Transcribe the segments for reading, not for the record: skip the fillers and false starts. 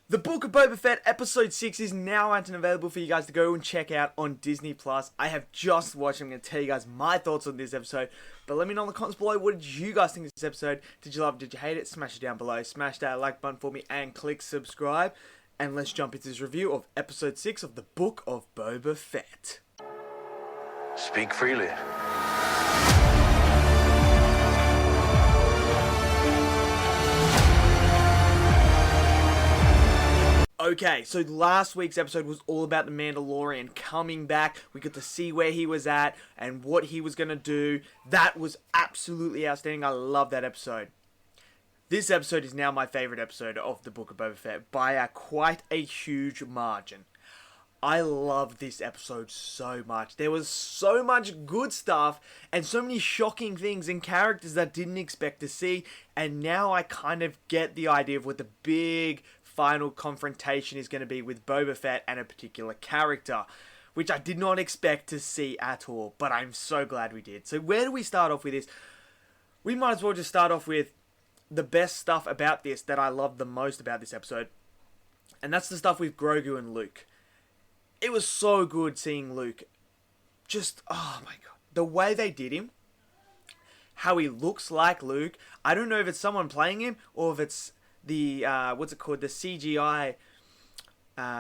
The Book of Boba Fett episode 6 is now out and available for you guys to go and check out on Disney+. I have just watched it. I'm going to tell you guys my thoughts on this episode. But let me know in the comments below, what did you guys think of this episode? Did you love it? Did you hate it? Smash it down below. Smash that like button for me and click subscribe. And let's jump into this review of episode 6 of The Book of Boba Fett. Speak freely. Okay, so last week's episode was all about the Mandalorian coming back. We got to see where he was at and what he was going to do. That was absolutely outstanding. I love that episode. This episode is now my favourite episode of the Book of Boba Fett by quite a huge margin. I love this episode so much. There was so much good stuff and so many shocking things and characters that I didn't expect to see. And now I kind of get the idea of what the big final confrontation is going to be with Boba Fett and a particular character, which I did not expect to see at all, but I'm so glad we did. So where do we start off with this? We might as well just start off with the best stuff about this that I loved the most about this episode, and that's the stuff with Grogu and Luke. It was so good seeing Luke. Just, oh my god. The way they did him, how he looks like Luke. I don't know if it's someone playing him or if it's the, what's it called, the CGI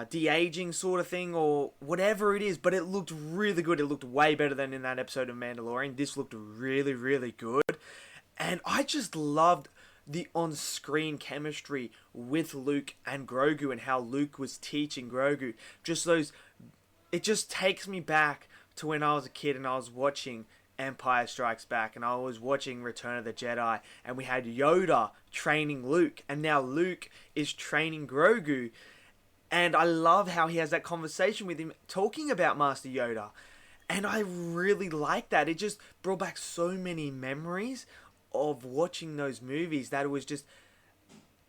de-aging sort of thing or whatever it is, but it looked really good. It looked way better than in that episode of Mandalorian. This looked really, really good. And I just loved the on-screen chemistry with Luke and Grogu and how Luke was teaching Grogu. Just those, it just takes me back to when I was a kid and I was watching Empire Strikes Back and I was watching Return of the Jedi and we had Yoda training Luke and now Luke is training Grogu, and I love how he has that conversation with him talking about Master Yoda, and I really like that. It just brought back so many memories of watching those movies that it was just,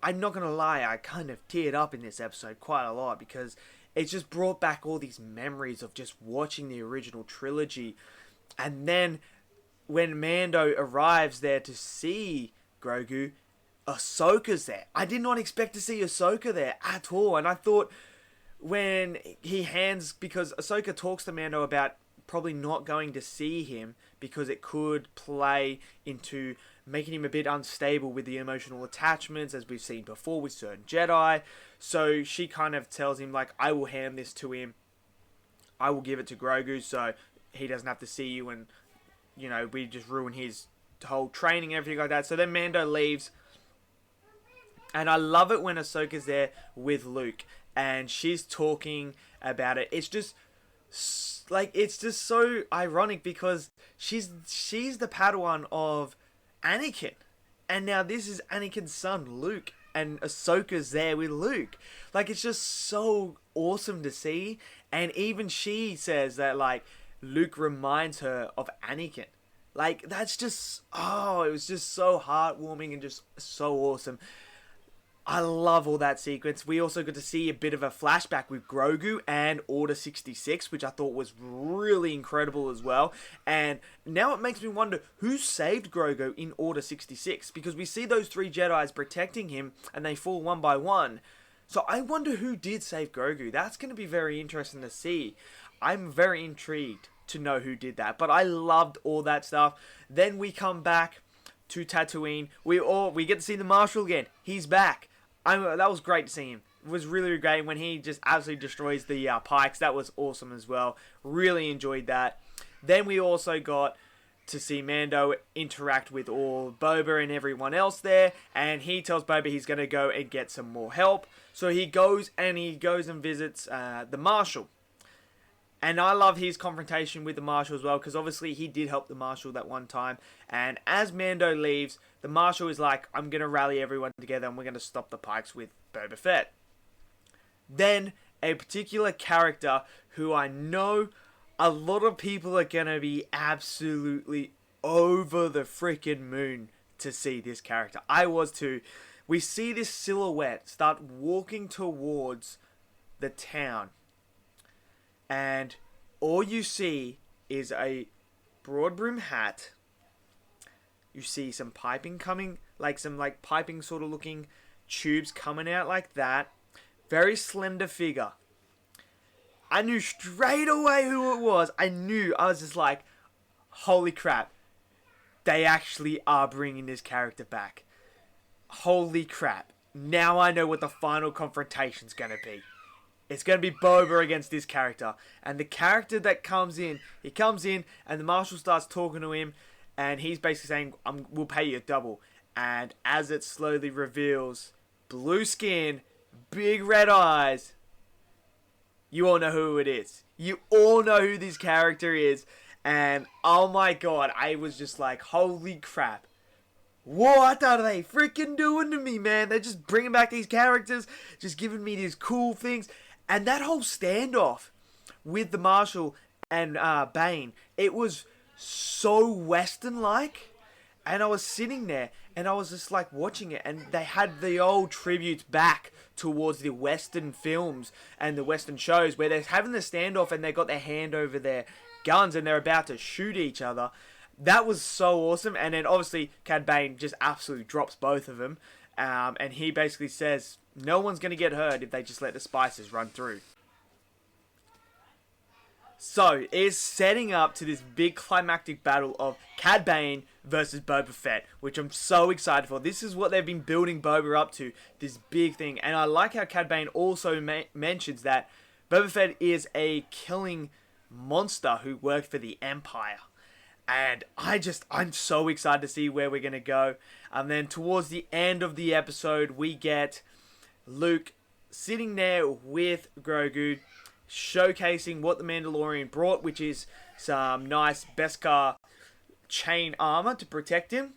I'm not gonna lie, I kind of teared up in this episode quite a lot because it just brought back all these memories of just watching the original trilogy. And then when Mando arrives there to see Grogu, Ahsoka's there. I did not expect to see Ahsoka there at all. And I thought when he hands, because Ahsoka talks to Mando about probably not going to see him because it could play into making him a bit unstable with the emotional attachments, as we've seen before with certain Jedi. So she kind of tells him, like, I will hand this to him. I will give it to Grogu so he doesn't have to see you and, you know, we just ruin his whole training and everything like that. So then Mando leaves. And I love it when Ahsoka's there with Luke and she's talking about it. It's just, like, it's just so ironic because she's the Padawan of Anakin. And now this is Anakin's son, Luke. And Ahsoka's there with Luke. Like, it's just so awesome to see. And even she says that, like, Luke reminds her of Anakin. Like, that's just, oh, it was just so heartwarming and just so awesome. I love all that sequence. We also got to see a bit of a flashback with Grogu and Order 66, which I thought was really incredible as well. And now it makes me wonder who saved Grogu in Order 66, because we see those three Jedis protecting him and they fall one by one. So I wonder who did save Grogu. That's going to be very interesting to see. I'm very intrigued to know who did that. But I loved all that stuff. Then we come back to Tatooine. We get to see the Marshal again. He's back. That was great to see him. It was really, really great when he just absolutely destroys the Pikes. That was awesome as well. Really enjoyed that. Then we also got to see Mando interact with all Boba and everyone else there, and he tells Boba he's going to go and get some more help. So he goes and visits the Marshal. And I love his confrontation with the Marshal as well, because obviously he did help the Marshal that one time. And as Mando leaves, the Marshal is like, I'm going to rally everyone together and we're going to stop the Pikes with Boba Fett. Then a particular character who I know a lot of people are going to be absolutely over the freaking moon to see this character. I was too. We see this silhouette start walking towards the town. And all you see is a broad brim hat. You see some piping coming, like some piping sort of looking tubes coming out like that. very slender figure. I knew straight away who it was. I was just like, holy crap. They actually are bringing this character back. Holy crap. Now I know what the final confrontation's going to be. It's going to be Boba against this character. And the character that comes in, he comes in and the Marshal starts talking to him. And he's basically saying, we'll pay you double. And as it slowly reveals, blue skin, big red eyes, you all know who it is. You all know who this character is. And oh my god, I was just like, holy crap. What are they freaking doing to me, man? They're just bringing back these characters, just giving me these cool things. And that whole standoff with the Marshal and Bane, it was so Western-like. And I was sitting there and I was just like watching it, and they had the old tributes back towards the Western films and the Western shows where they're having the standoff and they got their hand over their guns and they're about to shoot each other. That was so awesome. And then obviously Cad Bane just absolutely drops both of them, and he basically says no one's going to get hurt if they just let the spices run through. So, it's setting up to this big climactic battle of Cad Bane versus Boba Fett, which I'm so excited for. This is what they've been building Boba up to, this big thing. And I like how Cad Bane also mentions that Boba Fett is a killing monster who worked for the Empire. And I'm so excited to see where we're going to go. And then towards the end of the episode, we get Luke sitting there with Grogu, showcasing what the Mandalorian brought, which is some nice Beskar chain armor to protect him.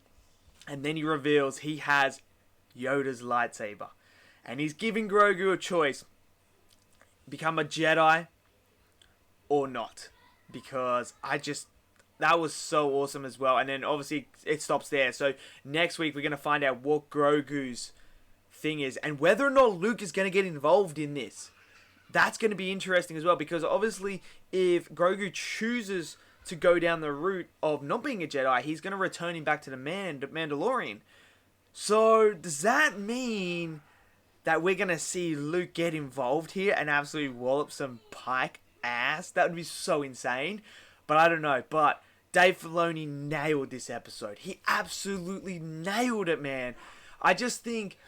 And then he reveals he has Yoda's lightsaber. And he's giving Grogu a choice. Become a Jedi or not. Because that was so awesome as well. And then obviously it stops there. So next week we're going to find out what Grogu's thing is. And whether or not Luke is going to get involved in this. That's going to be interesting as well, because obviously if Grogu chooses to go down the route of not being a Jedi, he's going to return him back to the Mandalorian. So does that mean that we're going to see Luke get involved here and absolutely wallop some Pike ass? That would be so insane. But I don't know. But Dave Filoni nailed this episode. He absolutely nailed it, man. I just think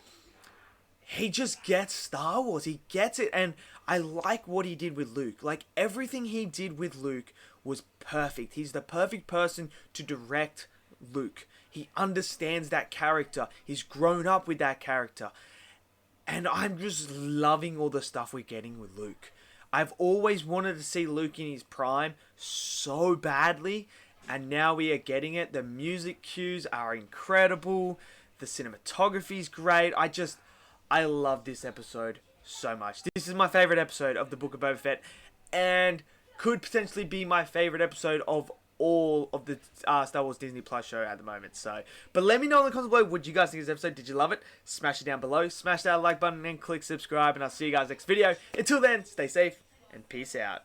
he just gets Star Wars. He gets it. And I like what he did with Luke. Like, everything he did with Luke was perfect. He's the perfect person to direct Luke. He understands that character. He's grown up with that character. And I'm just loving all the stuff we're getting with Luke. I've always wanted to see Luke in his prime so badly. And now we are getting it. The music cues are incredible. The cinematography is great. I love this episode so much. This is my favorite episode of the Book of Boba Fett, and could potentially be my favorite episode of all of the Star Wars Disney Plus show at the moment. So, but let me know in the comments below, what you guys think of this episode. Did you love it? Smash it down below. Smash that like button and click subscribe, and I'll see you guys next video. Until then, stay safe and peace out.